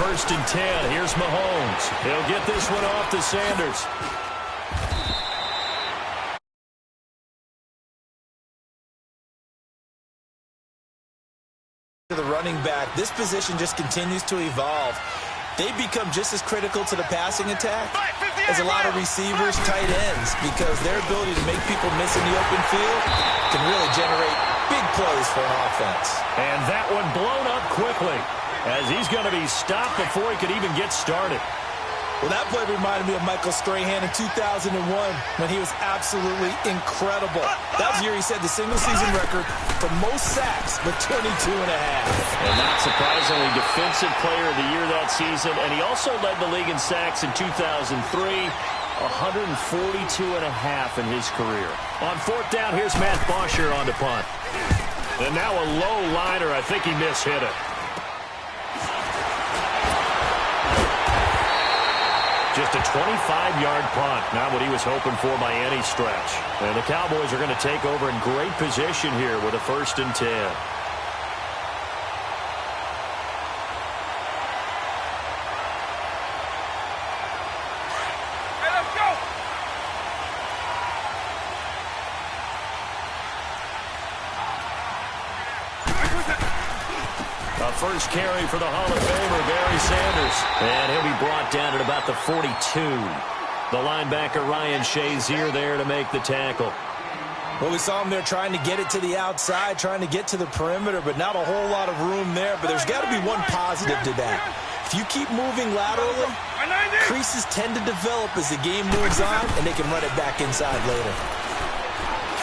1st and 10. Here's Mahomes. He'll get this one off to Sanders. The running back, this position just continues to evolve. They become just as critical to the passing attack as a lot of receivers, tight ends, because their ability to make people miss in the open field can really generate big plays for an offense. And that one blown up quickly as he's going to be stopped before he could even get started. Well, that play reminded me of Michael Strahan in 2001 when he was absolutely incredible. That was the year he set the single-season record for most sacks with 22 and a half. And not surprisingly, Defensive Player of the Year that season. And he also led the league in sacks in 2003, 142 and a half in his career. On 4th down, here's Matt Bosher on the punt. And now a low liner. I think he mishit it. Just a 25-yard punt, not what he was hoping for by any stretch. And the Cowboys are going to take over in great position here with a 1st and 10. Hey, let's go! A first carry for the Hall of Famer, Barry Sanders. And he'll be brought down at about the 42. The linebacker, Ryan Shazier, there to make the tackle. Well, we saw him there trying to get it to the outside, trying to get to the perimeter, but not a whole lot of room there. But there's got to be one positive to that. If you keep moving laterally, creases tend to develop as the game moves on, and they can run it back inside later.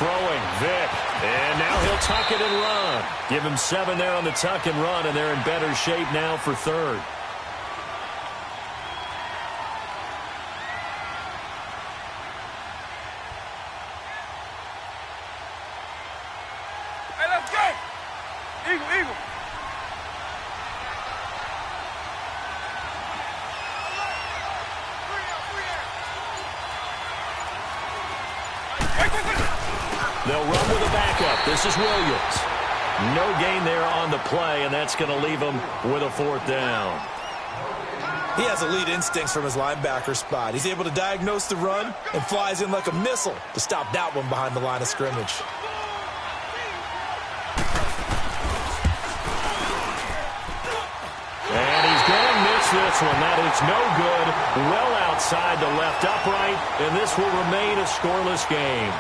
Throwing, Vick. And now he'll tuck it and run. Give him 7 there on the tuck and run, and they're in better shape now for 3rd. Hey, let's go! Eagle, eagle. They'll run with a backup. This is Williams. No gain there on the play, and that's going to leave him with a 4th down. He has elite instincts from his linebacker spot. He's able to diagnose the run and flies in like a missile to stop that one behind the line of scrimmage. And he's going to miss this one. That is no good. Well outside the left upright, and this will remain a scoreless game.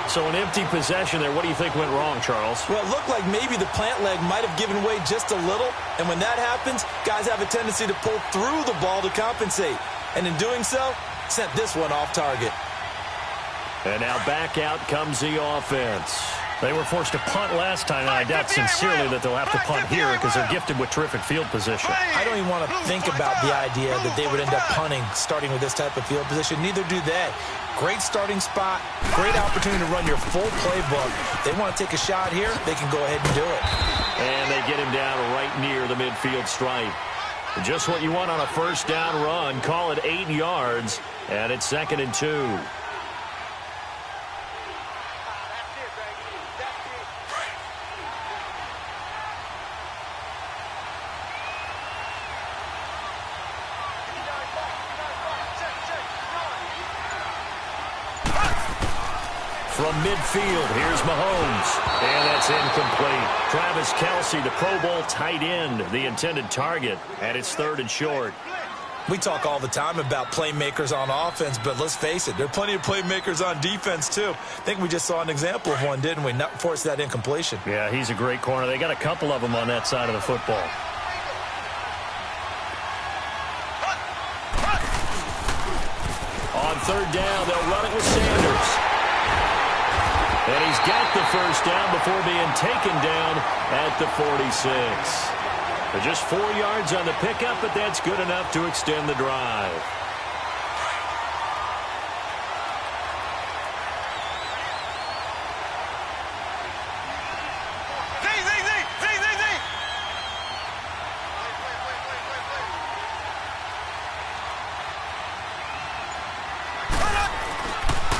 So an empty possession there. What do you think went wrong, Charles? Well, it looked like maybe the plant leg might have given way just a little. And when that happens, guys have a tendency to pull through the ball to compensate. And in doing so, sent this one off target. And now back out comes the offense. They were forced to punt last time, and I doubt sincerely that they'll have to punt here because they're gifted with terrific field position. I don't even want to think about the idea that they would end up punting starting with this type of field position. Neither do they. Great starting spot, great opportunity to run your full playbook. If they want to take a shot here, they can go ahead and do it. And they get him down right near the midfield stripe. Just what you want on a 1st down run. Call it 8 yards, and it's 2nd and 2. From midfield, here's Mahomes. And that's incomplete. Travis Kelce, the Pro Bowl tight end, the intended target. And it's 3rd and short. We talk all the time about playmakers on offense, but let's face it, there are plenty of playmakers on defense, too. I think we just saw an example of one, didn't we? Not force that incompletion. Yeah, he's a great corner. They got a couple of them on that side of the football. On 3rd down, they'll run it with Sanders. And he's got the 1st down before being taken down at the 46. Just 4 yards on the pickup, but that's good enough to extend the drive.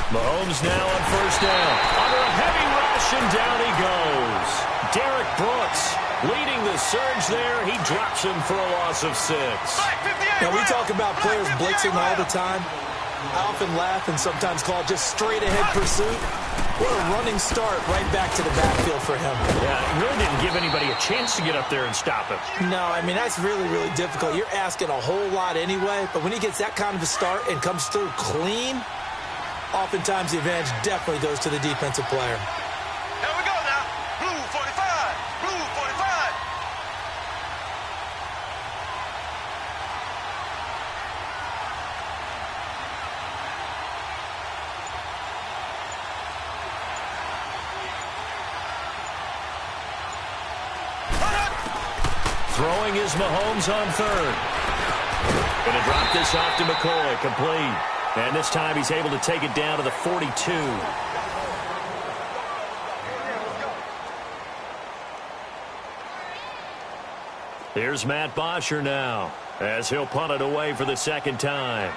Mahomes now on 1st down. Under a heavy rush, and down he goes. Derek Brooks Leading the surge there, he drops him for a loss of 6. Now, we talk about players blitzing all the time. I often laugh and sometimes call it just straight-ahead pursuit. What a running start right back to the backfield for him. Yeah, it really didn't give anybody a chance to get up there and stop him. No, I mean, that's really, really difficult. You're asking a whole lot anyway, but when he gets that kind of a start and comes through clean, oftentimes the advantage definitely goes to the defensive player. Here we go now. Blue 45. Blue 45. Throwing is Mahomes on third. Going to drop this off to McCoy, complete. And this time he's able to take it down to the 42. Here's Matt Bosher now, as he'll punt it away for the second time.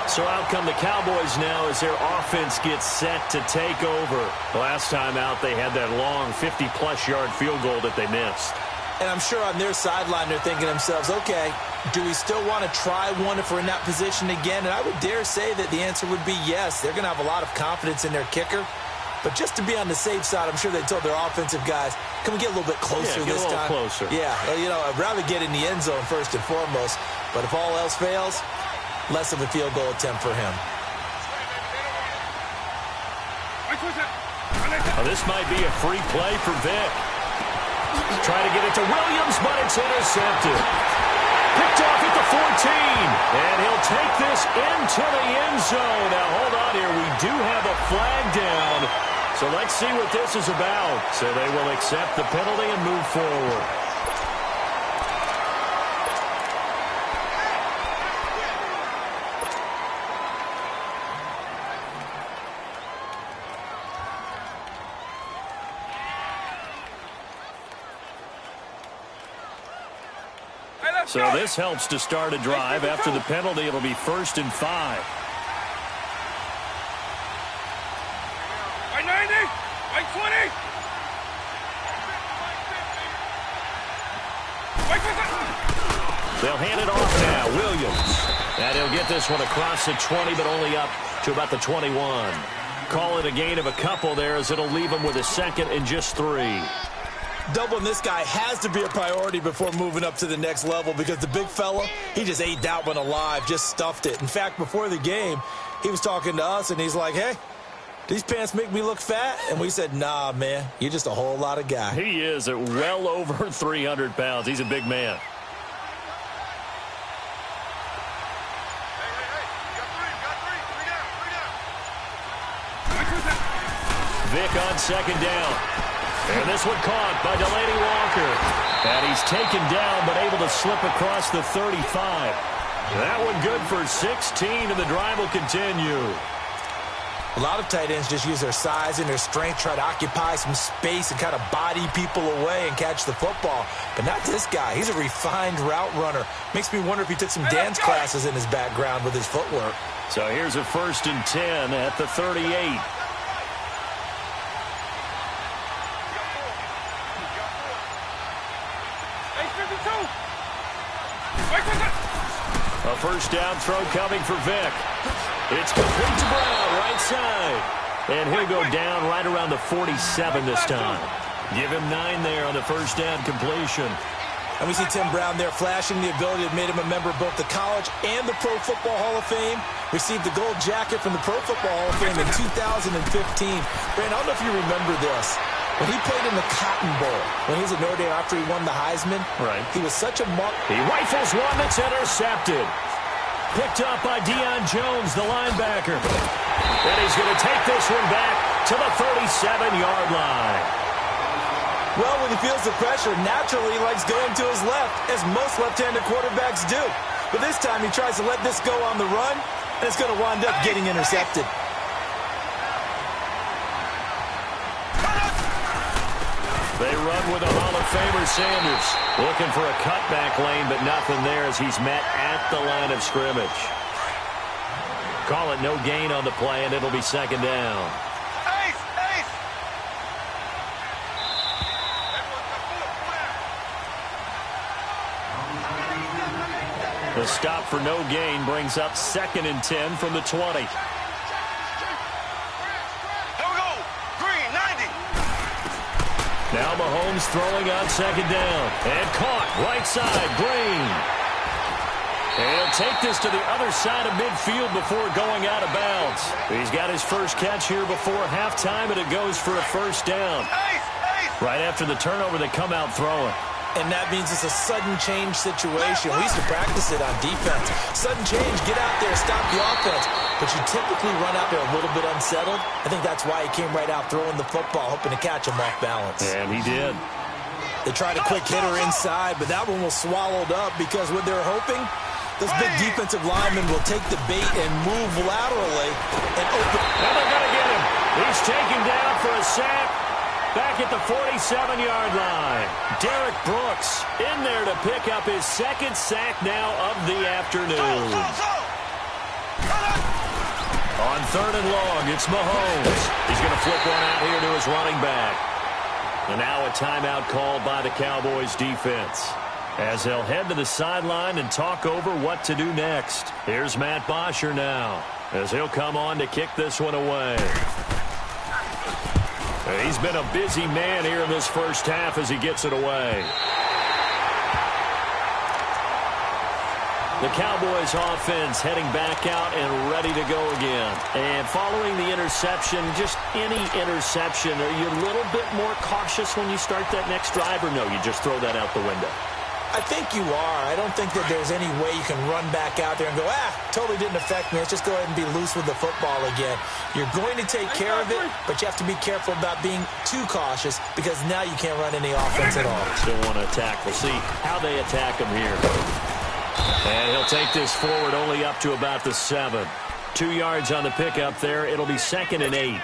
So out come the Cowboys now as their offense gets set to take over. Last time out, they had that long 50-plus yard field goal that they missed. And I'm sure on their sideline they're thinking to themselves, okay, do we still want to try one if we're in that position again? And I would dare say that the answer would be yes. They're going to have a lot of confidence in their kicker. But just to be on the safe side, I'm sure they told their offensive guys, can we get a little bit closer this time? Get a little closer. Yeah, you know, I'd rather get in the end zone first and foremost. But if all else fails, less of a field goal attempt for him. Well, this might be a free play for Vic. Try to get it to Williams, but it's intercepted. Picked off at the 14. And he'll take this into the end zone. Now, hold on here. We do have a flag down. So let's see what this is about. So they will accept the penalty and move forward. So this helps to start a drive. After the penalty, it'll be 1st and 5. Right 90. Right 20. Right 50. They'll hand it off now. Williams. And he'll get this one across the 20, but only up to about the 21. Call it a gain of a couple there as it'll leave him with a 2nd and just 3. Doubling this guy has to be a priority before moving up to the next level because the big fella, he just ate that one alive, just stuffed it. In fact, before the game, he was talking to us, and he's like, hey, these pants make me look fat? And we said, nah, man, you're just a whole lot of guy. He is at well over 300 pounds. He's a big man. Vic on 2nd down. And this one caught by Delaney Walker. And he's taken down, but able to slip across the 35. That one good for 16, and the drive will continue. A lot of tight ends just use their size and their strength, try to occupy some space and kind of body people away and catch the football. But not this guy. He's a refined route runner. Makes me wonder if he took some dance classes in his background with his footwork. So here's a 1st and 10 at the 38. A 1st down throw coming for Vic. It's complete to Brown, right side. And he'll go down right around the 47 this time. Give him 9 there on the 1st down completion. And we see Tim Brown there flashing the ability that made him a member of both the College and the Pro Football Hall of Fame. Received the gold jacket from the Pro Football Hall of Fame in 2015. Brandon, I don't know if you remember this. When he played in the Cotton Bowl, when he was at Notre Dame after he won the Heisman, right, he was such a mark. He rifles one that's intercepted. Picked up by Deion Jones, the linebacker. And he's going to take this one back to the 37-yard line. Well, when he feels the pressure, naturally he likes going to his left, as most left-handed quarterbacks do. But this time he tries to let this go on the run, and it's going to wind up getting intercepted. They run with a Hall of Famer, Sanders. Looking for a cutback lane, but nothing there as he's met at the line of scrimmage. Call it no gain on the play, and it'll be second down. The stop for no gain brings up 2nd and 10 from the 20. Here we go. Green, 90. Now Mahomes throwing on second down. And caught right side, Green. And he'll take this to the other side of midfield before going out of bounds. He's got his first catch here before halftime, and it goes for a first down. Right after the turnover, they come out throwing. And that means it's a sudden change situation. We used to practice it on defense. Sudden change, get out there, stop the offense. But you typically run out there a little bit unsettled. I think that's why he came right out throwing the football, hoping to catch him off balance. And he did. They tried a quick hitter inside, but that one was swallowed up because what they're hoping, those big defensive linemen will take the bait and move laterally and open. And they're going to get him. He's taken down for a sack. Back at the 47-yard line. Derek Brooks in there to pick up his second sack now of the afternoon. On 3rd and long, it's Mahomes. He's going to flip one out here to his running back. And now a timeout called by the Cowboys defense, as they'll head to the sideline and talk over what to do next. Here's Matt Bosher now, as he'll come on to kick this one away. He's been a busy man here in this first half as he gets it away. The Cowboys offense heading back out and ready to go again. And following the interception, just any interception, are you a little bit more cautious when you start that next drive, or no, you just throw that out the window? I think you are. I don't think that there's any way you can run back out there and go, totally didn't affect me. Let's just go ahead and be loose with the football again. You're going to take care of it, but you have to be careful about being too cautious because now you can't run any offense at all. Still want to attack. We'll see how they attack him here. And he'll take this forward only up to about the 7. 2 yards on the pickup there. It'll be 2nd and 8.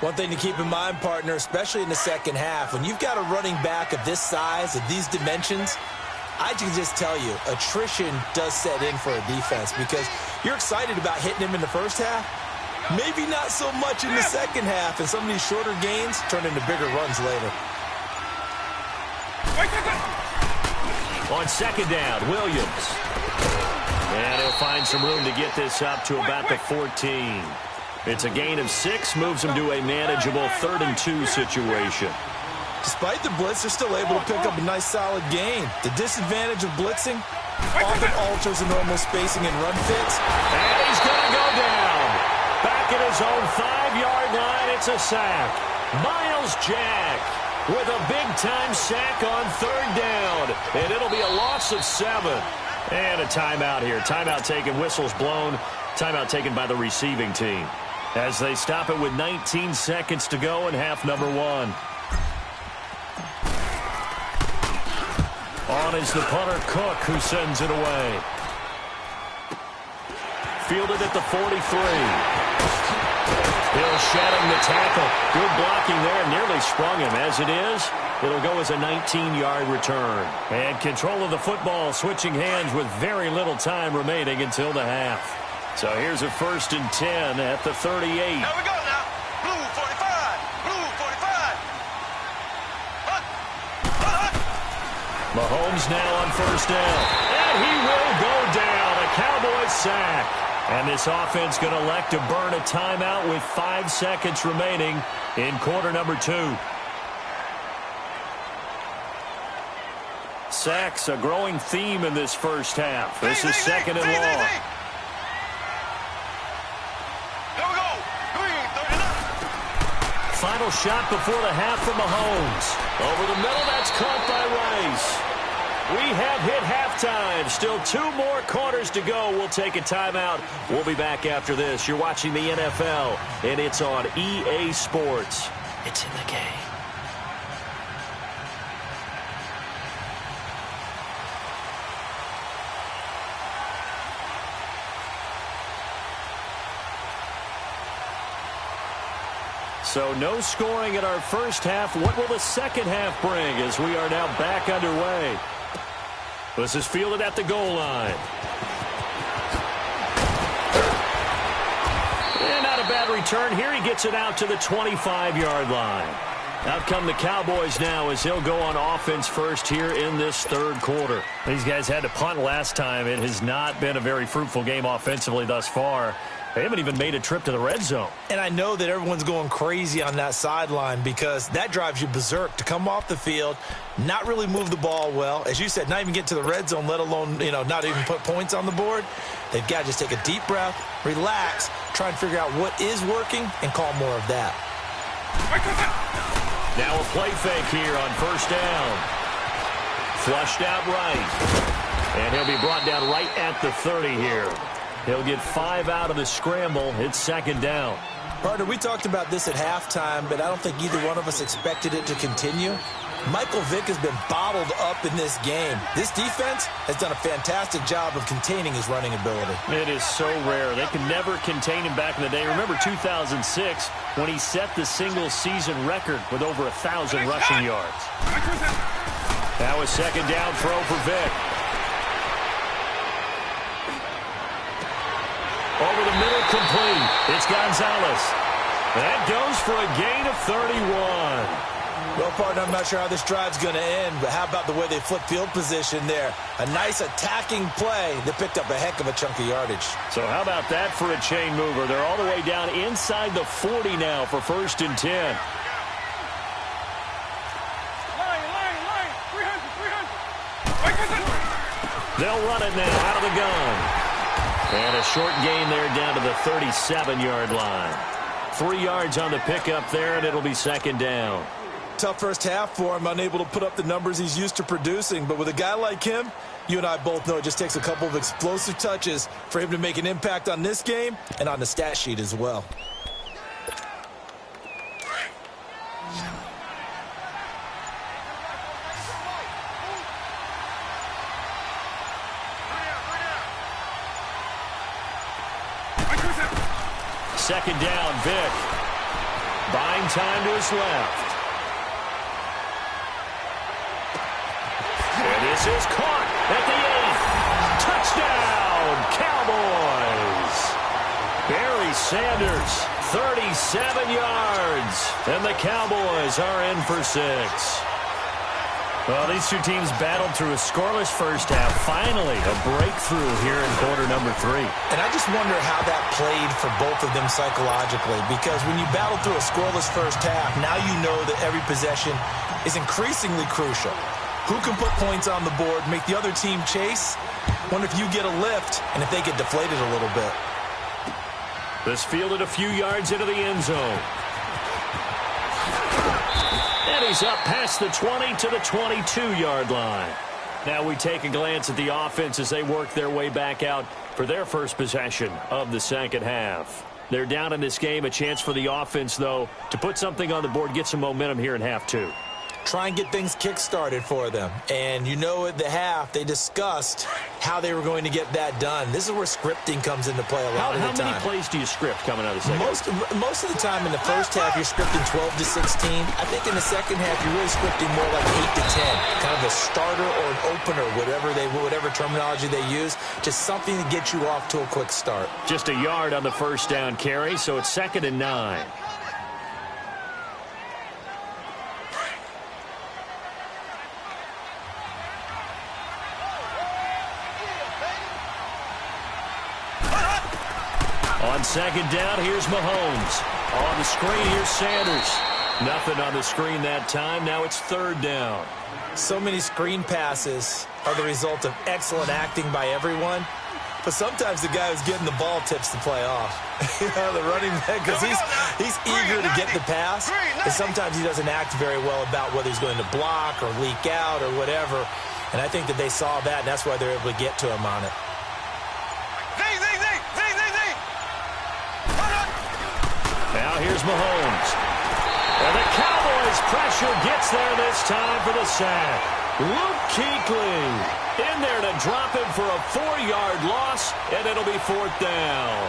One thing to keep in mind, partner, especially in the second half, when you've got a running back of this size, of these dimensions, I can just tell you, attrition does set in for a defense because you're excited about hitting him in the first half. Maybe not so much in the second half, and some of these shorter gains turn into bigger runs later. On second down, Williams. And he'll find some room to get this up to about the 14. It's a gain of 6, moves him to a manageable 3rd and 2 situation. Despite the blitz, they're still able to pick up a nice, solid gain. The disadvantage of blitzing often alters the normal spacing and run fits. And he's going to go down. Back at his own 5-yard line, it's a sack. Miles Jack with a big-time sack on 3rd down. And it'll be a loss of 7. And a timeout here. Timeout taken, whistles blown. Timeout taken by the receiving team, as they stop it with 19 seconds to go in half number 1. On is the punter, Cook, who sends it away. Fielded at the 43. Bill shedding the tackle. Good blocking there. Nearly sprung him. As it is, it'll go as a 19-yard return. And control of the football switching hands with very little time remaining until the half. So here's a 1st and 10 at the 38. Here we go now. Blue 45. Blue 45. Mahomes now on 1st down. And he will go down. A Cowboys sack. And this offense going to elect to burn a timeout with 5 seconds remaining in quarter number 2. Sacks, a growing theme in this first half. This is 2nd and long. Here we go. Green 39. Final shot before the half from Mahomes. Over the middle, that's caught by Rice. We have hit halftime. Still 2 more quarters to go. We'll take a timeout. We'll be back after this. You're watching the NFL, and it's on EA Sports. It's in the game. So no scoring in our first half. What will the second half bring as we are now back underway? This is fielded at the goal line. And not a bad return here. He gets it out to the 25-yard line. Out come the Cowboys now as he'll go on offense first here in this third quarter. These guys had to punt last time. It has not been a very fruitful game offensively thus far. They haven't even made a trip to the red zone. And I know that everyone's going crazy on that sideline because that drives you berserk to come off the field, not really move the ball well. As you said, not even get to the red zone, let alone, not even put points on the board. They've got to just take a deep breath, relax, try and figure out what is working, and call more of that. Now a play fake here on first down. Flushed out right. And he'll be brought down right at the 30 here. He'll get 5 out of the scramble. It's second down. Partner, we talked about this at halftime, but I don't think either one of us expected it to continue. Michael Vick has been bottled up in this game. This defense has done a fantastic job of containing his running ability. It is so rare. They could never contain him back in the day. Remember 2006 when he set the single-season record with over 1,000 rushing yards. Now a second down throw for Vick. Over the middle, complete. It's Gonzalez. That goes for a gain of 31. Well, partner, I'm not sure how this drive's going to end, but how about the way they flip field position there? A nice attacking play that picked up a heck of a chunk of yardage. So how about that for a chain mover? They're all the way down inside the 40 now for 1st and 10. They'll run it now out of the gun. And a short gain there down to the 37-yard line. 3 yards on the pickup there, and it'll be second down. Tough first half for him, unable to put up the numbers he's used to producing. But with a guy like him, you and I both know it just takes a couple of explosive touches for him to make an impact on this game and on the stat sheet as well. Second down, Vick. Buying time to his left. And this is caught at the 8th. Touchdown, Cowboys. Barry Sanders, 37 yards. And the Cowboys are in for 6. Well, these two teams battled through a scoreless first half. Finally, a breakthrough here in quarter number 3. And I just wonder how that played for both of them psychologically, because when you battle through a scoreless first half, now you know that every possession is increasingly crucial. Who can put points on the board, make the other team chase? Wonder if you get a lift and if they get deflated a little bit. This fielded a few yards into the end zone. And he's up past the 20 to the 22-yard line. Now we take a glance at the offense as they work their way back out for their first possession of the second half. They're down in this game. A chance for the offense, though, to put something on the board, get some momentum here in half 2. Try and get things kick-started for them. And you know at the half, they discussed how they were going to get that done. This is where scripting comes into play a lot of the time. How many plays do you script coming out of the second half? Most of the time in the first half, you're scripting 12 to 16. I think in the second half, you're really scripting more like 8 to 10. Kind of a starter or an opener, whatever terminology they use. Just something to get you off to a quick start. Just a yard on the first down carry, so it's 2nd and 9. On second down, here's Mahomes. On the screen, here's Sanders. Nothing on the screen that time. Now it's 3rd down. So many screen passes are the result of excellent acting by everyone. But sometimes the guy who's getting the ball tips the play off. The running back, because he's eager to get the pass. And sometimes he doesn't act very well about whether he's going to block or leak out or whatever. And I think that they saw that, and that's why they're able to get to him on it. Now here's Mahomes. And the Cowboys pressure gets there this time for the sack. Luke Kuechly in there to drop him for a 4-yard loss, and it'll be 4th down.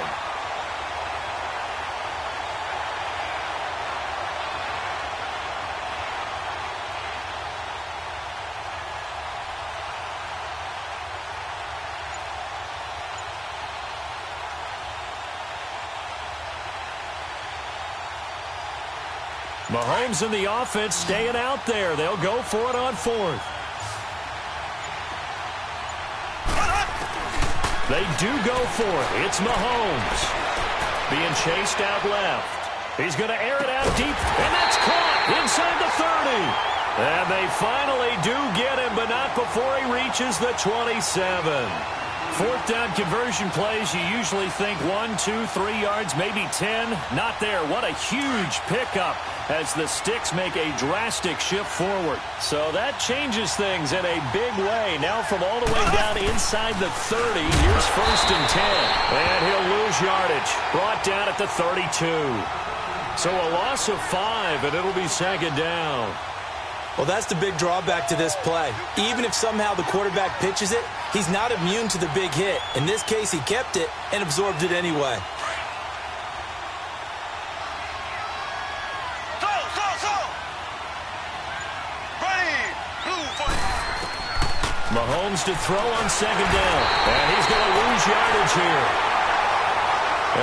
Mahomes and the offense staying out there. They'll go for it on fourth. They do go for it. It's Mahomes. Being chased out left. He's going to air it out deep, and that's caught inside the 30. And they finally do get him, but not before he reaches the 27. Fourth down conversion plays, you usually think 1, 2, 3 yards, maybe 10. Not there. What a huge pickup as the Sticks make a drastic shift forward. So that changes things in a big way. Now from all the way down inside the 30, here's 1st and 10. And he'll lose yardage. Brought down at the 32. So a loss of 5, and it'll be 2nd down. Well, that's the big drawback to this play. Even if somehow the quarterback pitches it, he's not immune to the big hit. In this case, he kept it and absorbed it anyway. Mahomes to throw on 2nd down. And he's going to lose yardage here,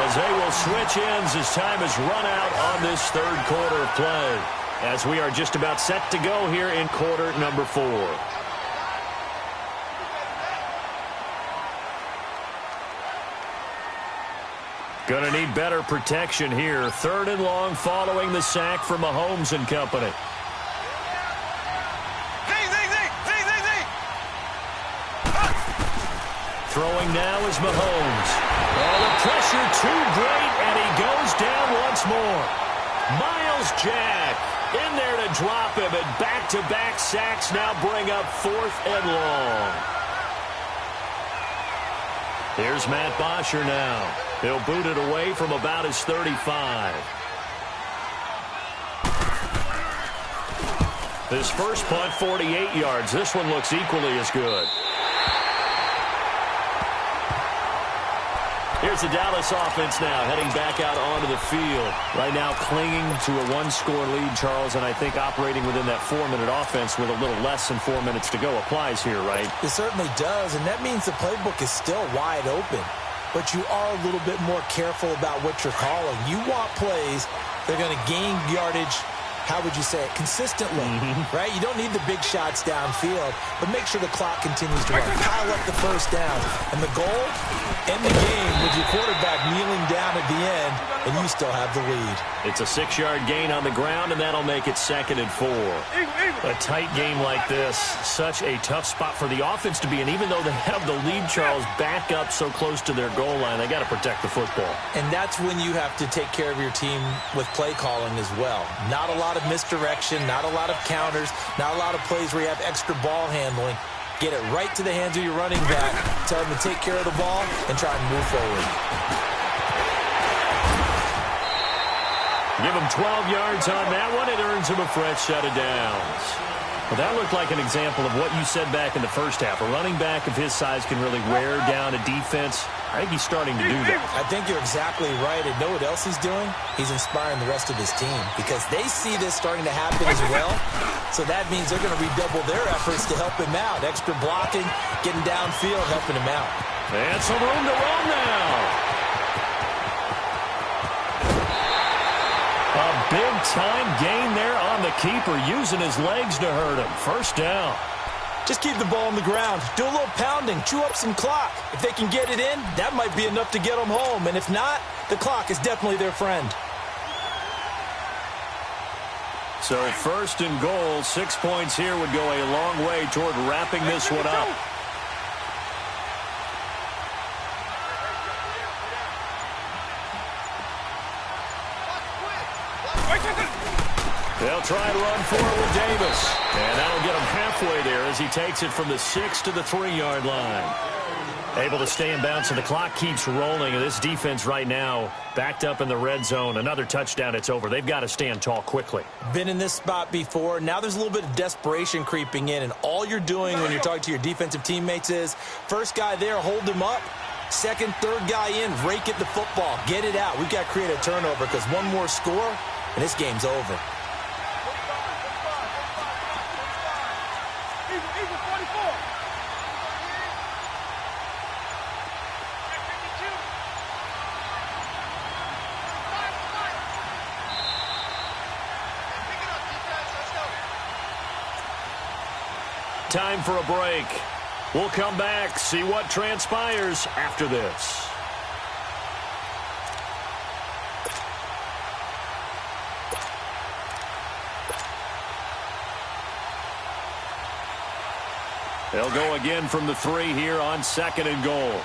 as they will switch ends as time has run out on this 3rd quarter of play, as we are just about set to go here in quarter number 4. Going to need better protection here. 3rd and long following the sack from Mahomes and company. Throwing now is Mahomes. Oh, the pressure too great, and he goes down once more. Miles Jack in there to drop him, and back-to-back sacks now bring up 4th and long. Here's Matt Bosher now. He'll boot it away from about his 35. His first punt, 48 yards. This one looks equally as good. Here's the Dallas offense now, heading back out onto the field. Right now clinging to a 1-score lead, Charles, and I think operating within that 4-minute offense with a little less than 4 minutes to go applies here, right? It certainly does, and that means the playbook is still wide open. But you are a little bit more careful about what you're calling. You want plays that are going to gain yardage, how would you say it, consistently, right? You don't need the big shots downfield, but make sure the clock continues to run. Pile up the first down. And the goal, end the game with your quarterback kneeling down at the end, and you still have the lead. It's a 6-yard gain on the ground, and that'll make it 2nd and 4. A tight game like this, such a tough spot for the offense to be in. Even though they have the lead, Charles, back up so close to their goal line, they got to protect the football. And that's when you have to take care of your team with play calling as well. Not a lot of misdirection, not a lot of counters, not a lot of plays where you have extra ball handling. Get it right to the hands of your running back, tell them to take care of the ball, and try and move forward. Give him 12 yards on that one. It earns him a fresh set of downs. Well, that looked like an example of what you said back in the first half. A running back of his size can really wear down a defense. I think he's starting to do that. I think you're exactly right. And know what else he's doing? He's inspiring the rest of his team because they see this starting to happen as well. So that means they're going to redouble their efforts to help him out. Extra blocking, getting downfield, helping him out. And some room to run now. A big-time gain there on the keeper, using his legs to hurt him. First down. Just keep the ball on the ground. Do a little pounding. Chew up some clock. If they can get it in, that might be enough to get them home. And if not, the clock is definitely their friend. So 1st and goal, 6 points here would go a long way toward wrapping this one up. They'll try to run forward with Davis. And that'll get him halfway there as he takes it from the 6 to the 3-yard line. Able to stay in bounds, and the clock keeps rolling. And this defense right now backed up in the red zone. Another touchdown, it's over. They've got to stand tall quickly. Been in this spot before. Now there's a little bit of desperation creeping in. And all you're doing when you're talking to your defensive teammates is, first guy there, hold him up. Second, third guy in, rake at the football. Get it out. We've got to create a turnover because one more score, and this game's over. time for a break. We'll come back, see what transpires after this. They'll go again from the 3 here on 2nd and goal.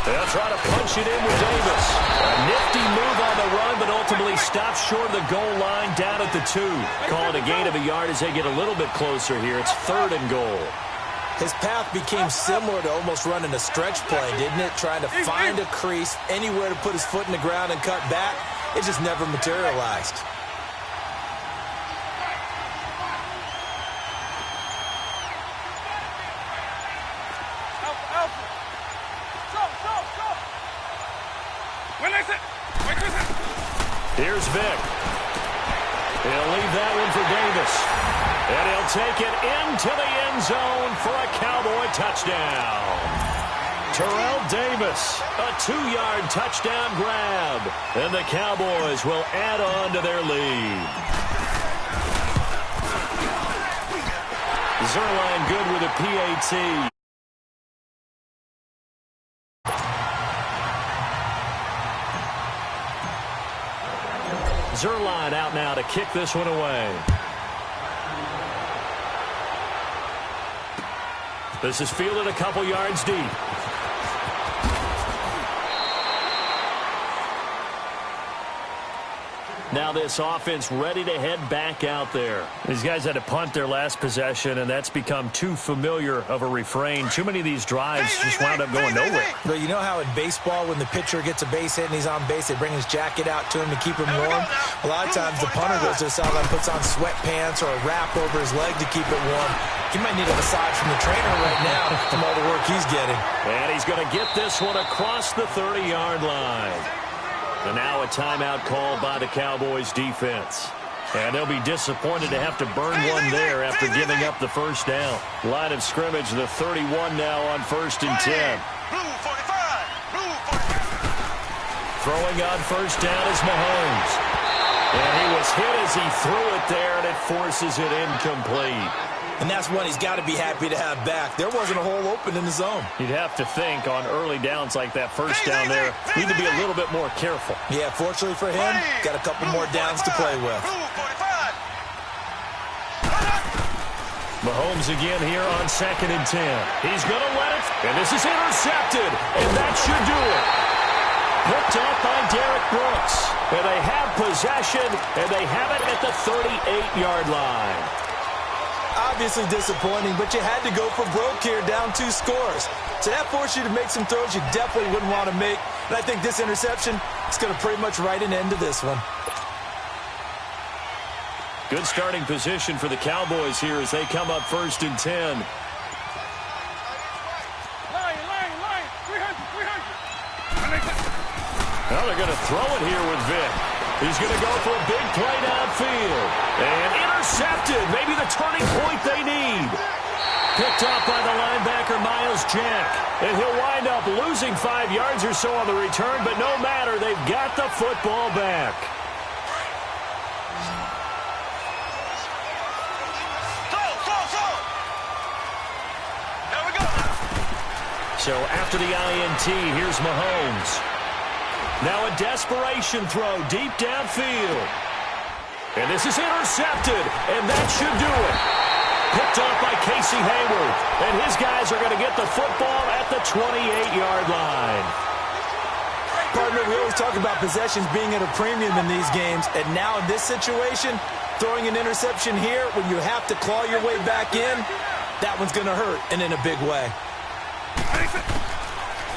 They'll try to punch it in with Davis. A nifty move on the run, but ultimately stops short of the goal line down at the 2. Call it a gain of a yard as they get a little bit closer here. It's 3rd and goal. His path became similar to almost running a stretch play, didn't it? Trying to find a crease, anywhere to put his foot in the ground and cut back. It just never materialized. Here's Vic. He'll leave that one for Davis. And he'll take it into the end zone for a Cowboy touchdown. Terrell Davis, a 2-yard touchdown grab. And the Cowboys will add on to their lead. Zerline good with a PAT. Zerline out now to kick this one away. This is fielded a couple yards deep. Now this offense ready to head back out there. These guys had to punt their last possession, and that's become too familiar of a refrain. Too many of these drives just wound up going nowhere. But you know how in baseball, when the pitcher gets a base hit and he's on base, they bring his jacket out to him to keep him warm? A lot of times the punter goes to the sideline, puts on sweatpants or a wrap over his leg to keep it warm. He might need a massage from the trainer right now from all the work he's getting. And he's going to get this one across the 30-yard line. And now a timeout called by the Cowboys defense. And they'll be disappointed to have to burn one there after giving up the first down. Line of scrimmage, the 31 now on 1st and 10. Throwing on first down is Mahomes. And he was hit as he threw it there, and it forces it incomplete. And that's one he's got to be happy to have back. There wasn't a hole open in the zone. You'd have to think on early downs like that first down there, need to be a little bit more careful. Yeah, fortunately for him, got a couple more downs to play with. Mahomes again here on 2nd and 10. He's going to let it, and this is intercepted, and that should do it. Picked off by Derek Brooks, and they have possession, and they have it at the 38-yard line. Obviously disappointing, but you had to go for broke here, down 2 scores. So that forced you to make some throws you definitely wouldn't want to make. And I think this interception is going to pretty much write an end to this one. Good starting position for the Cowboys here as they come up 1st and 10. Well, they're going to throw it here with Vic. He's going to go for a big play downfield. And intercepted. Maybe the turning point they need. Picked off by the linebacker, Miles Jack. And he'll wind up losing 5 yards or so on the return, but no matter, they've got the football back. There we go. So after the INT, here's Mahomes. Now a desperation throw deep downfield. And this is intercepted, and that should do it. Picked off by Casey Hayward. And his guys are going to get the football at the 28-yard line. Partner, we always talk about possessions being at a premium in these games. And now in this situation, throwing an interception here when you have to claw your way back in, that one's going to hurt, and in a big way.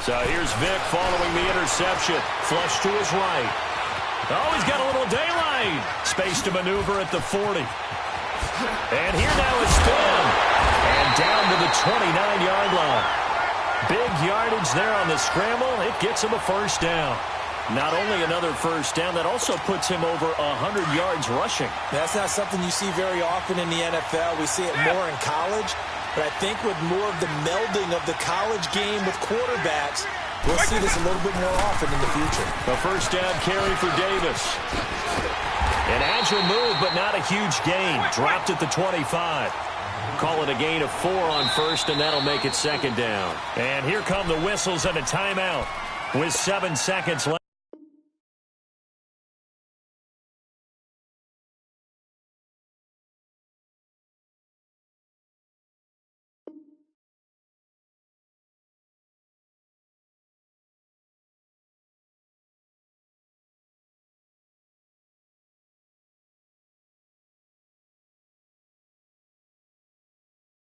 So here's Vic following the interception. Flush to his right. Oh, he's got a little daylight. Space to maneuver at the 40. And here now is Finn. And down to the 29-yard line. Big yardage there on the scramble. It gets him a first down. Not only another first down, that also puts him over 100 yards rushing. That's not something you see very often in the NFL. We see it more in college. But I think with more of the melding of the college game with quarterbacks, We'll see this a little bit more often in the future. A first down carry for Davis. An agile move, but not a huge gain. Dropped at the 25. Call it a gain of 4 on first, and that'll make it second down. And here come the whistles and a timeout with 7 seconds left.